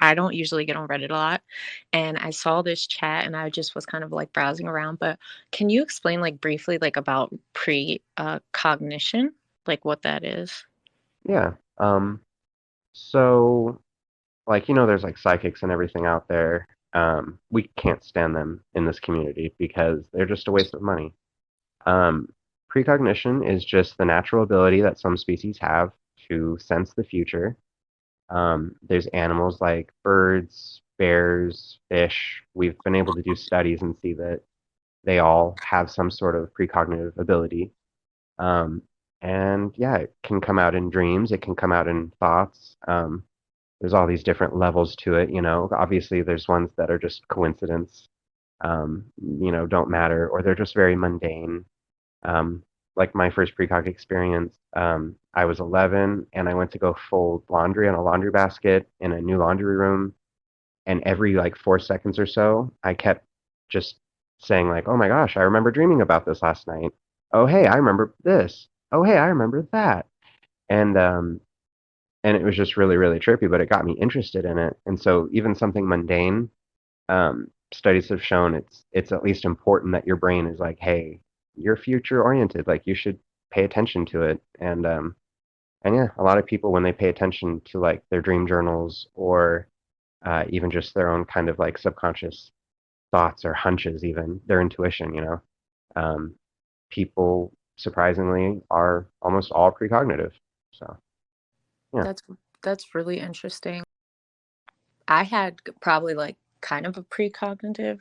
I don't usually get on Reddit a lot, and I saw this chat and I just was kind of like browsing around, but can you explain like briefly like about cognition, like what that is? Yeah. So like there's like psychics and everything out there. We can't stand them in this community because they're just a waste of money. Um, Precognition is just the natural ability that some species have to sense the future. There's animals like birds, bears, fish. We've been able to do studies and see that they all have some sort of precognitive ability. Um, and yeah, it can come out in dreams, it can come out in thoughts. There's all these different levels to it. Obviously, there's ones that are just coincidence, don't matter, or they're just very mundane. Um, like my first precog experience, I was 11 and I went to go fold laundry on a laundry basket in a new laundry room. And every like 4 seconds or so, I kept just saying like, "Oh my gosh, I remember dreaming about this last night. Oh hey, I remember this. Oh hey, I remember that." And it was just really really trippy, but it got me interested in it. And so even something mundane, studies have shown it's at least important that your brain is like, "Hey, you're future oriented. Like you should pay attention to it." And yeah, a lot of people when they pay attention to like their dream journals or even just their own kind of like subconscious thoughts or hunches, even their intuition, um, people surprisingly are almost all precognitive. So yeah, That's that's really interesting. I had probably like kind of a precognitive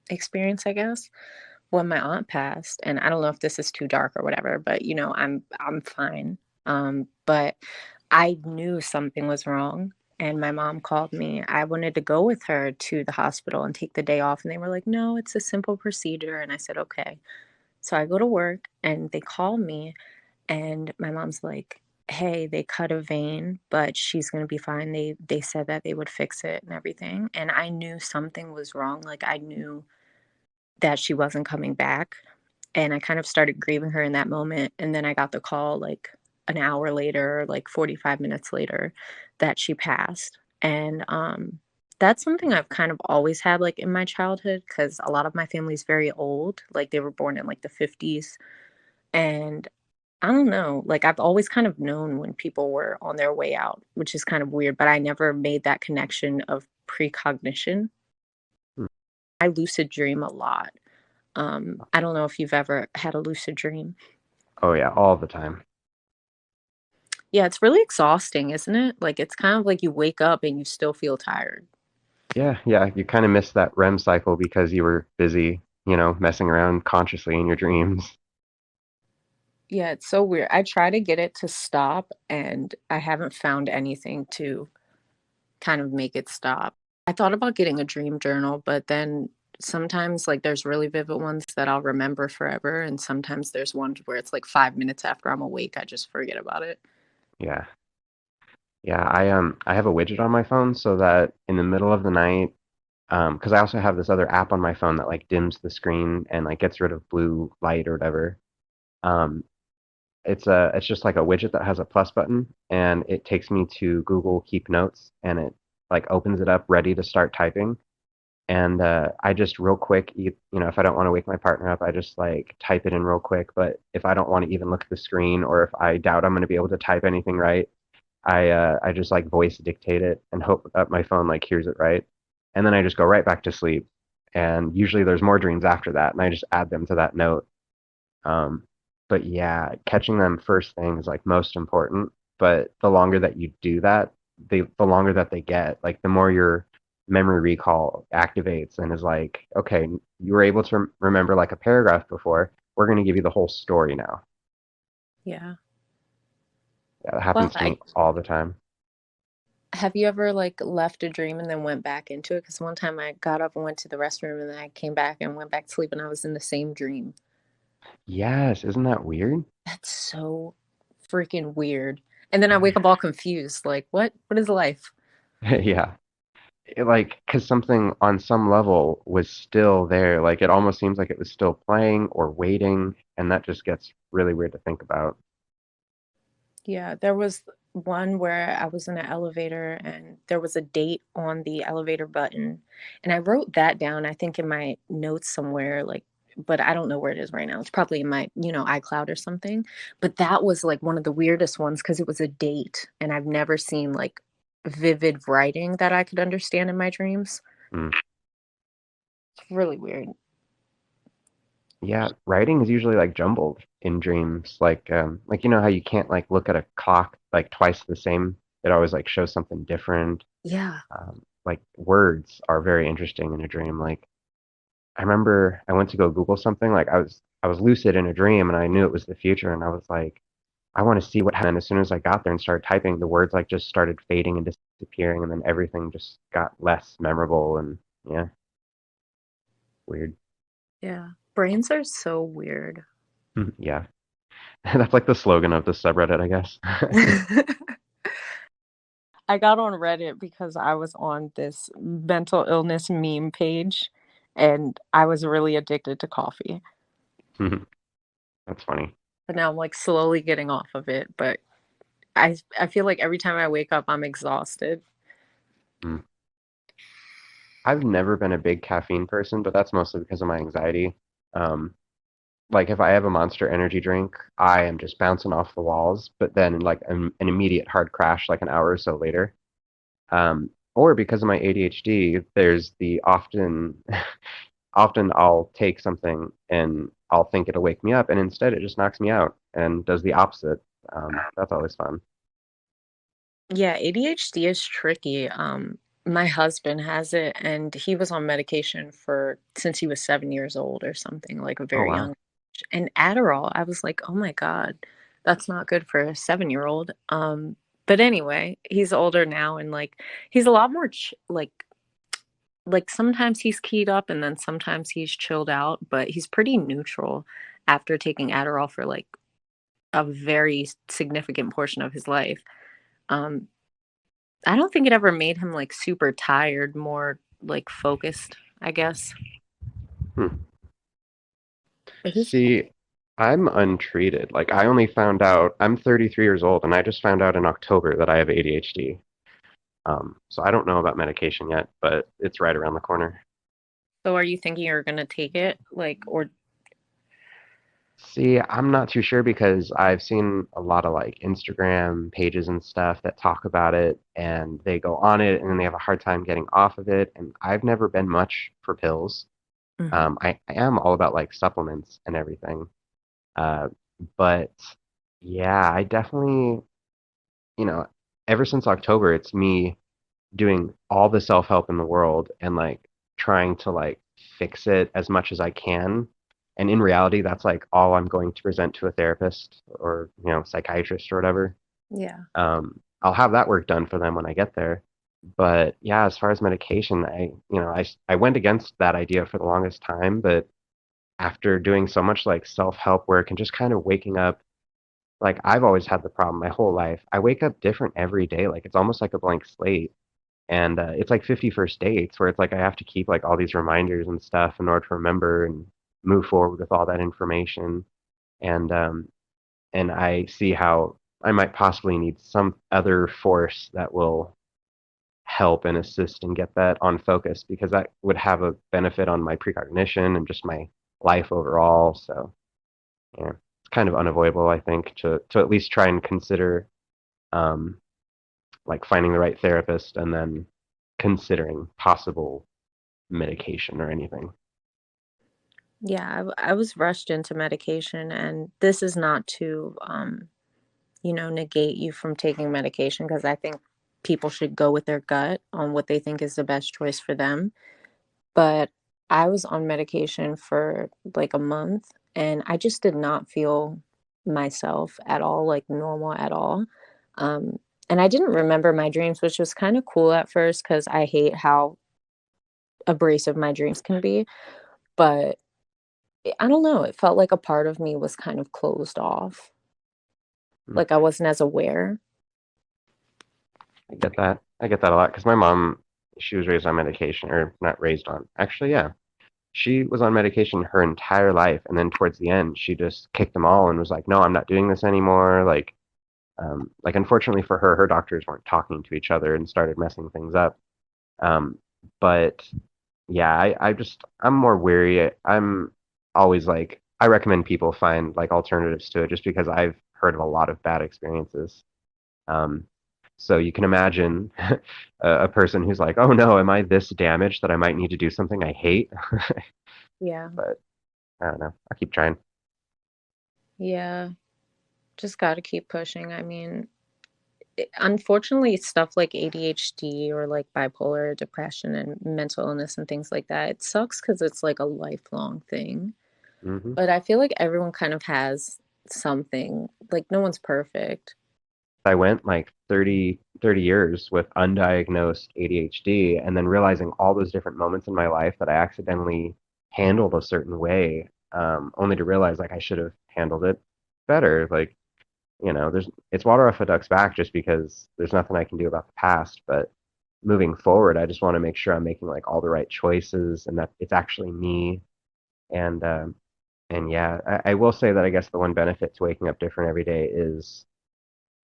experience, I guess, when my aunt passed. And I don't know if this is too dark or whatever, but I'm fine. But I knew something was wrong. And my mom called me. I wanted to go with her to the hospital and take the day off. And they were like, no, it's a simple procedure. And I said, okay. So I go to work and they call me. And my mom's like, hey, they cut a vein, but she's going to be fine. They said that they would fix it and everything. And I knew something was wrong. Like I knew that she wasn't coming back. And I kind of started grieving her in that moment. And then I got the call like an hour later, like 45 minutes later, that she passed. And that's something I've kind of always had like in my childhood because a lot of my family's very old. Like they were born in like the 50s. And I don't know, like I've always kind of known when people were on their way out, which is kind of weird, but I never made that connection of precognition. Hmm. I lucid dream a lot. I don't know if you've ever had a lucid dream. Oh yeah, all the time. Yeah, it's really exhausting, isn't it? Like it's kind of like you wake up and you still feel tired. Yeah, yeah, you kind of miss that REM cycle because you were busy, messing around consciously in your dreams. Yeah, it's so weird. I try to get it to stop and I haven't found anything to kind of make it stop. I thought about getting a dream journal, but then sometimes like there's really vivid ones that I'll remember forever and sometimes there's ones where it's like 5 minutes after I'm awake, I just forget about it. Yeah. Yeah, I have a widget on my phone so that in the middle of the night, because I also have this other app on my phone that like dims the screen and like gets rid of blue light or whatever. Um, it's just like a widget that has a plus button and it takes me to Google Keep Notes and it like opens it up ready to start typing. And I just real quick, if I don't want to wake my partner up, I just like type it in real quick. But if I don't want to even look at the screen or if I doubt I'm going to be able to type anything right, I just like voice dictate it and hope that my phone like hears it right. And then I just go right back to sleep. And usually there's more dreams after that, and I just add them to that note. Um, but yeah, catching them first thing is like most important. But the longer that you do that, the longer that they get. Like the more your memory recall activates and is like, okay, you were able to remember like a paragraph before. We're going to give you the whole story now. Yeah. Yeah, that Well, happens to I me all the time. have you ever like left a dream and then went back into it? Because one time I got up and went to the restroom and then I came back and went back to sleep and I was in the same dream. Yes, isn't that weird? That's so freaking weird. And then I wake up all confused, like, what is life? Yeah. Like, because something on some level was still there. Like, it almost seems like it was still playing or waiting, and that just gets really weird to think about. Yeah, there was. one where I was in an elevator and there was a date on the elevator button. And I wrote that down, I think in my notes somewhere, like, but I don't know where it is right now. It's probably in my, iCloud or something. But that was like one of the weirdest ones because it was a date. And I've never seen like vivid writing that I could understand in my dreams. Mm. It's really weird. Yeah, writing is usually like jumbled in dreams. Like you know how you can't like look at a clock like twice the same. It always like shows something different. Yeah. Like words are very interesting in a dream. Like I remember I went to go Google something. Like I was lucid in a dream and I knew it was the future and I was like, I want to see what happened. As soon as I got there and started typing, the words like just started fading and disappearing, and then everything just got less memorable and yeah, weird. Yeah. Brains are so weird. Yeah. That's like the slogan of the subreddit, I guess. I got on Reddit because I was on this mental illness meme page and I was really addicted to coffee. That's funny. But now I'm like slowly getting off of it, but I feel like every time I wake up I'm exhausted. Mm. I've never been a big caffeine person, but that's mostly because of my anxiety. Um, like if I have a Monster energy drink, I am just bouncing off the walls, but then like an immediate hard crash like an hour or so later. Or because of my ADHD, there's the often I'll take something and I'll think it'll wake me up, and instead it just knocks me out and does the opposite. That's always fun. Yeah, ADHD is tricky. My husband has it and he was on medication for since he was 7 years old or something, like a Oh very young wow. age. And Adderall, I was like, "Oh my God, that's not good for a 7-year-old." But anyway, he's older now and like he's a lot more like sometimes he's keyed up and then sometimes he's chilled out, but he's pretty neutral after taking Adderall for like a very significant portion of his life. Um, I don't think it ever made him like super tired, more like focused, I guess. Hmm. But he's See, I'm untreated. Like I only found out I'm 33 years old, and I just found out in October that I have ADHD. So I don't know about medication yet, but it's right around the corner. so are you thinking you're gonna take it? Like or See, I'm not too sure because I've seen a lot of like Instagram pages and stuff that talk about it and they go on it and then they have a hard time getting off of it. And I've never been much for pills. Mhm. I am all about like supplements and everything. Uh, but yeah, I definitely, you know, ever since October, it's me doing all the self-help in the world and like trying to like fix it as much as I can. And in reality, that's like all I'm going to present to a therapist or, psychiatrist or whatever. Yeah. I'll have that work done for them when I get there. But yeah, as far as medication, I went against that idea for the longest time, but after doing so much like self-help work and just kind of waking up, like I've always had the problem my whole life. I wake up different every day. Like it's almost like a blank slate. And it's like 51st dates where it's like I have to keep like all these reminders and stuff in order to remember and move forward with all that information. And I see how I might possibly need some other force that will help and assist and get that on focus because that would have a benefit on my precognition and just my life overall. So yeah, it's kind of unavoidable, I think, to at least try and consider um, like finding the right therapist and then considering possible medication or anything. Yeah, I was rushed into medication and this is not to negate you from taking medication because I think people should go with their gut on what they think is the best choice for them. But I was on medication for like a month and I just did not feel myself at all, like normal at all. Um, and I didn't remember my dreams, which was kind of cool at first because I hate how abrasive my dreams can be. But I don't know, it felt like a part of me was kind of closed off. Mm, Like I wasn't as aware. I get that. I get that a lot because my mom, she was raised on medication, or not raised on. Actually, yeah, she was on medication her entire life, and then towards the end, she just kicked them all and was like, "No, I'm not doing this anymore." Like, Like, unfortunately for her, her doctors weren't talking to each other and started messing things up. Um, but yeah, I'm more weary. I'm always like, I recommend people find like alternatives to it just because I've heard of a lot of bad experiences. Um, so you can imagine a person who's like, oh no, am I this damaged that I might need to do something I hate? Yeah. But I don't know. I'll keep trying. Yeah. Just got to keep pushing. I mean, unfortunately, stuff like ADHD or like bipolar depression and mental illness and things like that, it sucks because it's like a lifelong thing. Hmm. But I feel like everyone kind of has something. Like, no one's perfect. I went like 30 years with undiagnosed ADHD and then realizing all those different moments in my life that I accidentally handled a certain way, only to realize like I should have handled it better. Like, it's water off a duck's back just because there's nothing I can do about the past. But moving forward, I just want to make sure I'm making like all the right choices and that it's actually me. And and yeah, I will say that I guess the one benefit to waking up different every day is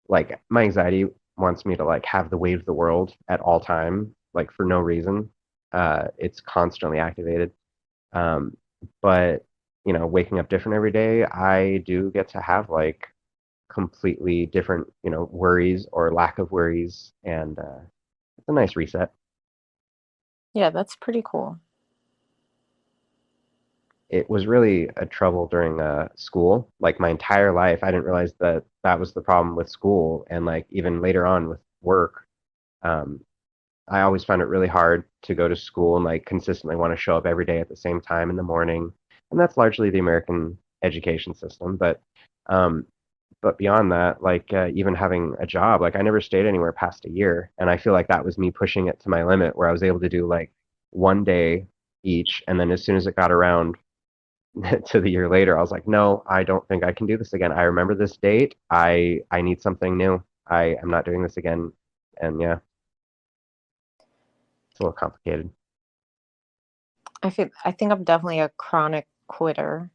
like my anxiety wants me to like have the weight of the world at all time, like for no reason. It's constantly activated. Um, but waking up different every day, I do get to have like completely different, worries or lack of worries, and it's a nice reset. Yeah, that's pretty cool. It was really a trouble during school. Like my entire life, I didn't realize that that was the problem with school, and like even later on with work. Um, I always found it really hard to go to school and like consistently want to show up every day at the same time in the morning. And that's largely the American education system. But beyond that, like even having a job, like I never stayed anywhere past a year. And I feel like that was me pushing it to my limit where I was able to do like one day each. And then as soon as it got around to the year later, I was like, no, I don't think I can do this again. I remember this date. I need something new. I am not doing this again. And yeah, it's a little complicated. I think I'm definitely a chronic quitter,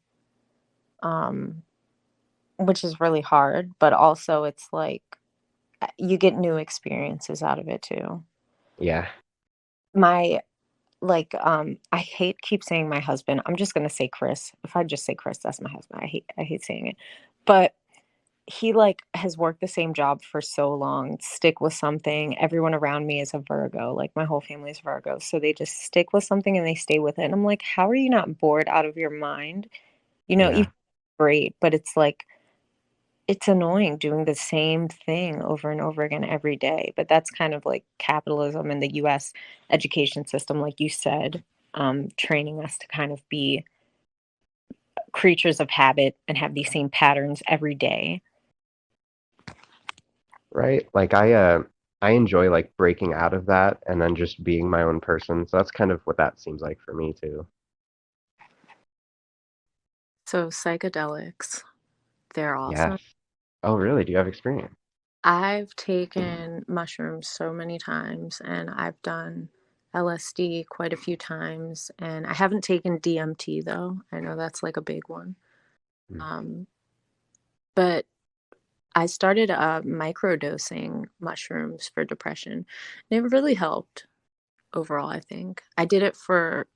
um, which is really hard, but also it's like you get new experiences out of it too. Yeah. My I hate keep saying my husband. I'm just gonna say Chris. If I just say Chris, that's my husband. I hate saying it. But he like has worked the same job for so long, stick with something. Everyone around me is a Virgo, like my whole family is Virgo. So they just stick with something and they stay with it. And I'm like, how are you not bored out of your mind? Even Yeah. great, but it's like it's annoying doing the same thing over and over again every day. But that's kind of like capitalism in the US education system, like you said, training us to kind of be creatures of habit and have these same patterns every day. Right. Like I enjoy like breaking out of that and then just being my own person. So that's kind of what that seems like for me too. So psychedelics, they're awesome. Yes. Oh, really? Do you have experience? I've taken mushrooms so many times and I've done LSD quite a few times and I haven't taken DMT though. I know that's like a big one. Mm. Um, but I started microdosing mushrooms for depression. And it really helped overall, I think. I did it for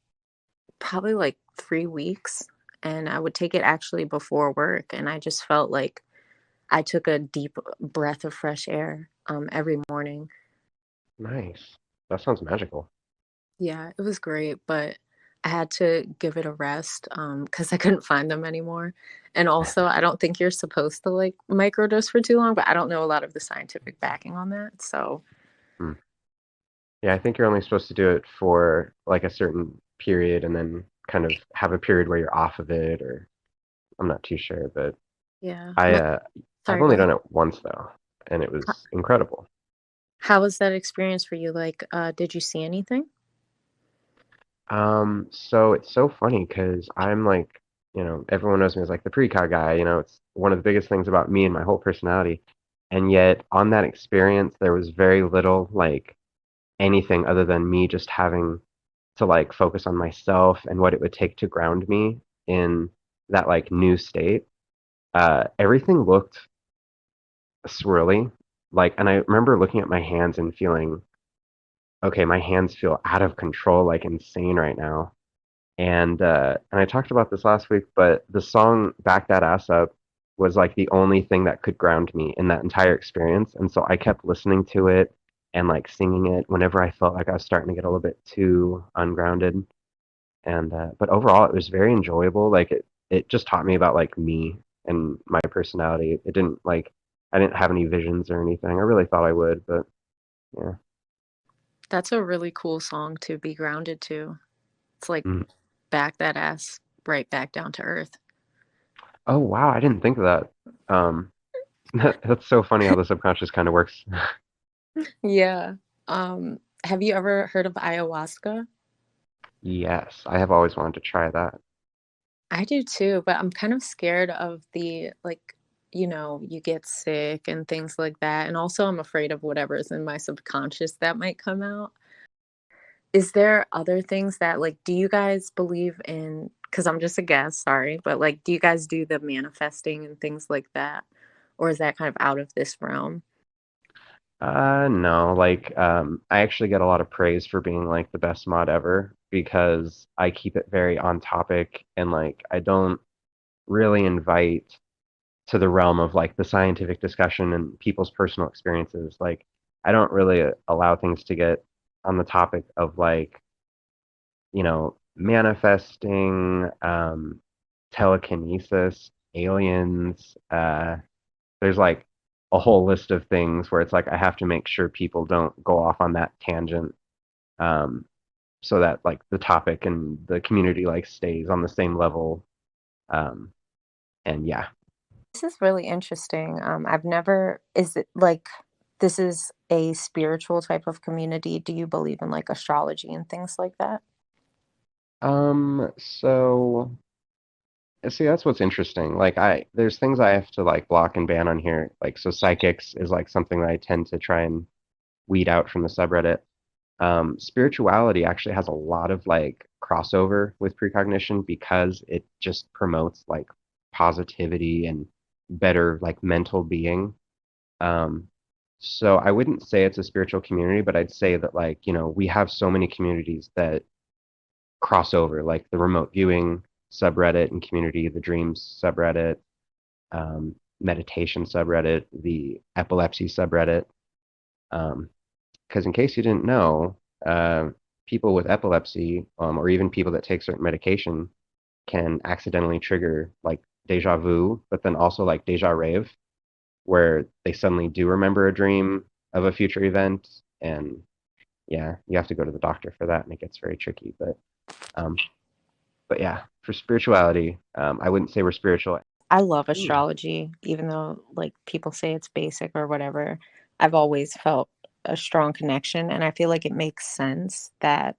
probably like 3 weeks and I would take it actually before work and I just felt like I took a deep breath of fresh air every morning. Nice. That sounds magical. Yeah, it was great, but I had to give it a rest because I couldn't find them anymore. And also, I don't think you're supposed to like microdose for too long, but I don't know a lot of the scientific backing on that. So, Hmm. Yeah, I think you're only supposed to do it for like a certain period and then kind of have a period where you're off of it, or I'm not too sure, but yeah. I uh I've Sorry, go only ahead. done it once though, and it was incredible. How was that experience for you? Like, did you see anything? So it's so funny because I'm like, everyone knows me as like the precog guy, it's one of the biggest things about me and my whole personality. And yet on that experience, there was very little like anything other than me just having to like focus on myself and what it would take to ground me in that like new state. Everything looked swirly. Like, and I remember looking at my hands and feeling, okay, my hands feel out of control, like insane right now. And I talked about this last week, but the song "Back That Ass Up" was like the only thing that could ground me in that entire experience. And so I kept listening to it and like singing it whenever I felt like I was starting to get a little bit too ungrounded. And but overall, it was very enjoyable. Like it just taught me about like me and my personality. It didn't like I didn't have any visions or anything. I really thought I would, but yeah. That's a really cool song to be grounded to. It's like Mm. back that ass right back down to earth. Oh wow, I didn't think of that. Um, that's so funny how the subconscious kind of works. Yeah. Have you ever heard of ayahuasca? Yes, I have always wanted to try that. I do too, but I'm kind of scared of the like, you get sick and things like that. And also I'm afraid of whatever is in my subconscious that might come out. Is there other things that like do you guys believe in, because I'm just a guest, sorry, but like do you guys do the manifesting and things like that? Or is that kind of out of this realm? No, like, I actually get a lot of praise for being like the best mod ever because I keep it very on topic and like I don't really invite to the realm of like the scientific discussion and people's personal experiences. Like, I don't really allow things to get on the topic of like, manifesting, telekinesis, aliens. There's like a whole list of things where it's like I have to make sure people don't go off on that tangent, um, so that like the topic and the community like stays on the same level. Um, and yeah. This is really interesting. I've never, is it like this is a spiritual type of community? Do you believe in like astrology and things like that? So see, that's what's interesting. Like there's things I have to like block and ban on here. Like, so psychics is like something that I tend to try and weed out from the subreddit. Spirituality actually has a lot of like crossover with precognition because it just promotes like positivity and better like mental being. Um, so I wouldn't say it's a spiritual community, but I'd say that like, we have so many communities that cross over, like the remote viewing subreddit and community, the dreams subreddit, meditation subreddit, the epilepsy subreddit. Because in case you didn't know, people with epilepsy, or even people that take certain medication, can accidentally trigger like deja vu, but then also like deja rave, where they suddenly do remember a dream of a future event. And yeah, you have to go to the doctor for that, and it gets very tricky. Um, but yeah, for spirituality, I wouldn't say we're spiritual. I love Ooh. astrology, even though like people say it's basic or whatever. I've always felt a strong connection, and I feel like it makes sense that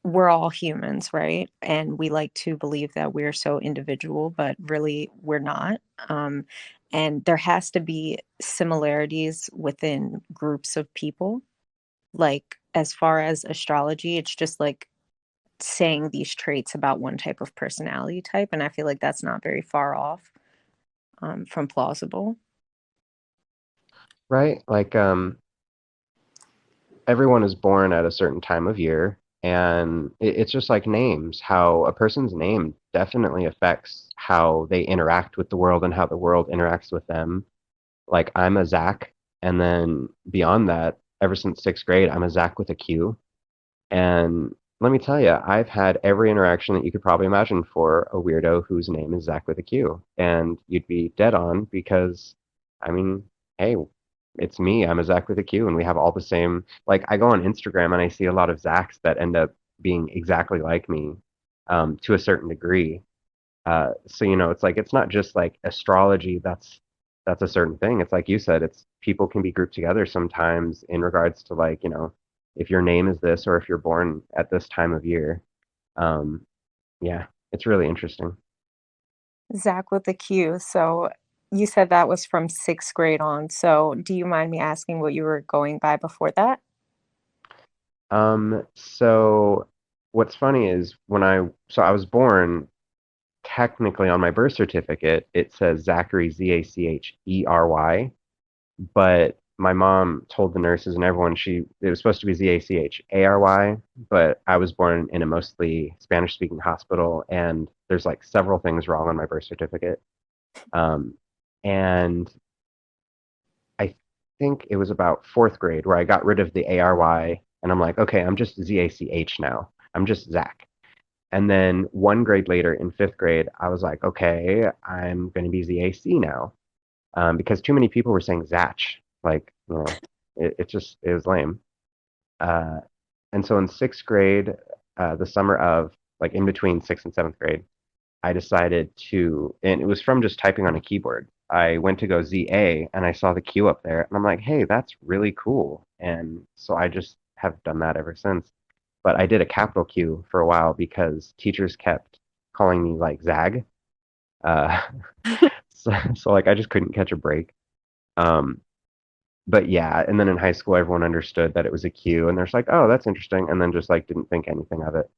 we're all humans, right? And we like to believe that we're so individual, but really we're not. Um, and there has to be similarities within groups of people. Like, as far as astrology, it's just like saying these traits about one type of personality type. And I feel like that's not very far off from plausible. Right? Like, everyone is born at a certain time of year, and it's just like names. How a person's name definitely affects how they interact with the world and how the world interacts with them. Like, I'm a Zach, and then beyond that, ever since sixth grade, I'm a Zach with a Q. And let me tell you, I've had every interaction that you could probably imagine for a weirdo whose name is Zach with a Q. And you'd be dead on because, I mean, hey, it's me. I'm a Zach with a Q, and we have all the same. Like, I go on Instagram and I see a lot of Zachs that end up being exactly like me, to a certain degree. So it's like it's not just like astrology that's a certain thing. It's like you said, it's people can be grouped together sometimes in regards to like, if your name is this or if you're born at this time of year. Um, yeah, it's really interesting. Zach with the Q. So you said that was from sixth grade on. So do you mind me asking what you were going by before that? So what's funny is so I was born technically on my birth certificate, it says Zachary, Zachery. but my mom told the nurses and everyone it was supposed to be Zachary, but I was born in a mostly Spanish speaking hospital, and there's like several things wrong on my birth certificate. Um, and I think it was about fourth grade where I got rid of the ARY, and I'm like, okay, I'm just Zach now. I'm just Zach. And then one grade later in fifth grade, I was like, okay, I'm going to be Zac now, because too many people were saying Zach. Like, it was lame. Uh, and so in sixth grade, the summer of, like in between sixth and seventh grade, I decided to, and it was from just typing on a keyboard. I went to go ZA and I saw the Q up there, and I'm like, hey, that's really cool. And so I just have done that ever since. But I did a capital Q for a while because teachers kept calling me like Zag. Uh, so like I just couldn't catch a break. Um, but yeah, and then in high school, everyone understood that it was a Q, and they're just like, oh, that's interesting, and then just like didn't think anything of it.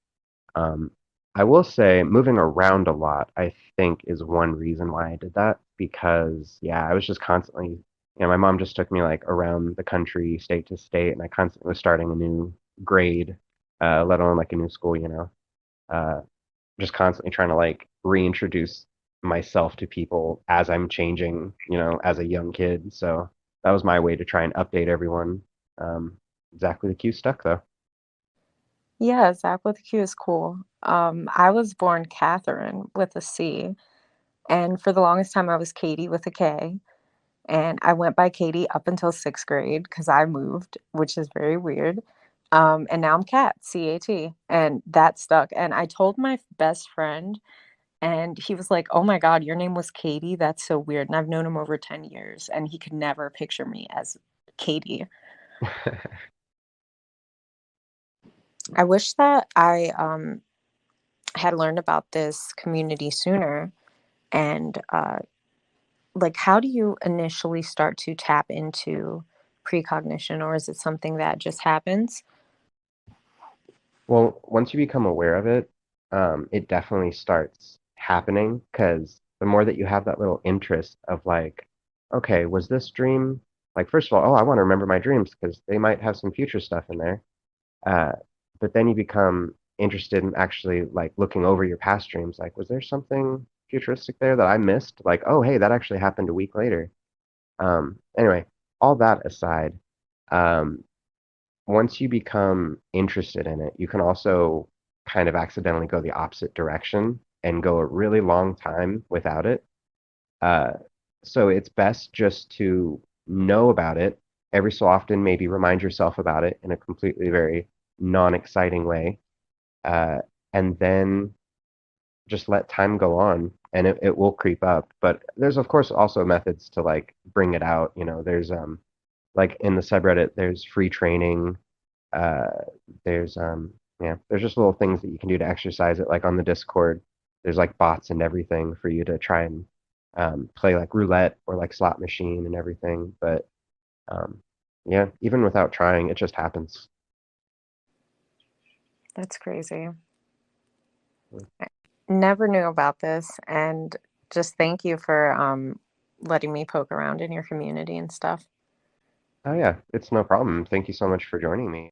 Um, I will say moving around a lot, I think, is one reason why I did that because, yeah, I was just constantly, my mom just took me like around the country, state to state, and I constantly was starting a new grade, let alone like a new school. Uh, just constantly trying to like reintroduce myself to people as I'm changing, as a young kid. So that was my way to try and update everyone. Exactly the cue stuck though. Yeah, Zach with a Q is cool. I was born Catherine with a C, and for the longest time I was Katie with a K. And I went by Katie up until sixth grade because I moved, which is very weird. And now I'm Cat, CAT, and that stuck. And I told my best friend, and he was like, "Oh my God, your name was Katie? That's so weird." And I've known him over 10 years, and he could never picture me as Katie. I wish that I had learned about this community sooner. And like, how do you initially start to tap into precognition, or is it something that just happens? Well, once you become aware of it, it definitely starts happening because the more that you have that little interest of like, okay, was this dream like first of all, oh, I want to remember my dreams because they might have some future stuff in there. Uh, but then you become interested in actually like looking over your past dreams, like, was there something futuristic there that I missed? Like, oh, hey, that actually happened a week later. Anyway, all that aside, um, once you become interested in it, you can also kind of accidentally go the opposite direction and go a really long time without it. Uh, so it's best just to know about it every so often, maybe remind yourself about it in a completely very non-exciting way, uh, and then just let time go on and it will creep up. But there's of course also methods to like bring it out. There's like in the subreddit, there's free training. Uh, there's yeah, there's just little things that you can do to exercise it. Like on the Discord, there's like bots and everything for you to try and play like roulette or like slot machine and everything. But um, yeah, even without trying, it just happens. That's crazy. Never knew about this, and just thank you for letting me poke around in your community and stuff. Oh yeah, it's no problem. Thank you so much for joining me.